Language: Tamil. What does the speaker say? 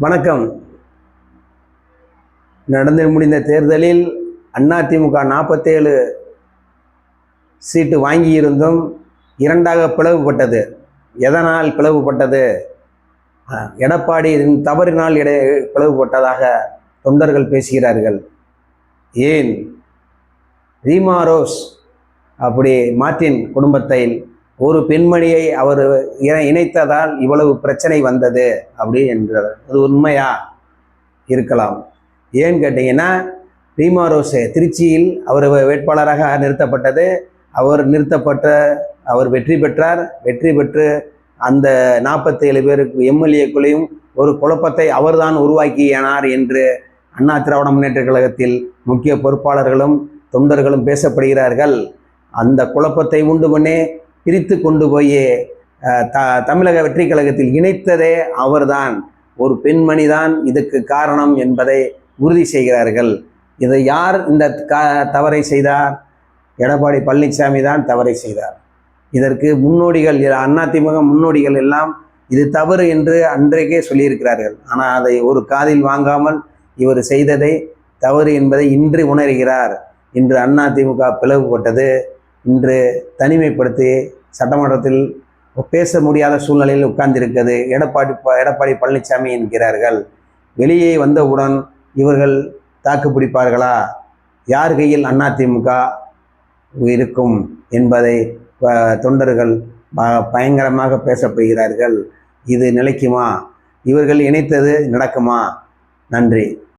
வணக்கம். நடந்து முடிந்த தேர்தலில் அதிமுக 47 சீட்டு வாங்கியிருந்தும் இரண்டாக பிளவுபட்டது. எதனால் பிளவுபட்டது? எடப்பாடியின் தவறினால் பிளவுபட்டதாக தொண்டர்கள் பேசுகிறார்கள். ஏன் ரீமா ரோஸ் அப்படி மார்ட்டின் குடும்பத்தை ஒரு பெண்மணியை அவர் இணைத்ததால் இவ்வளவு பிரச்சனை வந்தது அப்படி என்கிறார். அது உண்மையா? இருக்கலாம். ஏன்னு கேட்டீங்கன்னா, ரீமா ரோஸ் திருச்சியில் அவர் வேட்பாளராக நிறுத்தப்பட்டது. அவர் வெற்றி பெற்றார். வெற்றி பெற்று அந்த 47 பேருக்கு எம்எல்ஏக்களையும் ஒரு குழப்பத்தை அவர்தான் உருவாக்கினார் என்று அண்ணா திராவிட முன்னேற்ற கழகத்தில் முக்கிய பொறுப்பாளர்களும் தொண்டர்களும் பேசப்படுகிறார்கள். அந்த குழப்பத்தை உண்டு பண்ணி பிரித்து கொண்டு போய் தமிழக வெற்றி கழகத்தில் இணைத்ததே அவர்தான். ஒரு பெண்மணி தான் இதுக்கு காரணம் என்பதை உறுதி செய்கிறார்கள். இதை யார் இந்த தவறை செய்தார்? எடப்பாடி பழனிசாமி தான் தவறை செய்தார். இதற்கு முன்னோடிகள், அதிமுக முன்னோடிகள் எல்லாம் இது தவறு என்று அன்றைக்கே சொல்லியிருக்கிறார்கள். ஆனால் அதை ஒரு காதில் வாங்காமல் இவர் செய்ததை தவறு என்பதை இன்று உணர்கிறார். இன்று அதிமுக பிளவுபட்டது. இன்று தனிமைப்படுத்தி சட்டமன்றத்தில் பேச முடியாத சூழ்நிலையில் உட்கார்ந்திருக்கிறது. எடப்பாடி பழனிசாமி என்கிறார்கள். வெளியே வந்தவுடன் இவர்கள் தாக்கு பிடிப்பார்களா? யார் கையில் அதிமுக இருக்கும் என்பதை தொண்டர்கள் பயங்கரமாக பேசப்படுகிறார்கள். இது நிலைக்குமா? இவர்கள் இணைத்தது நடக்குமா? நன்றி.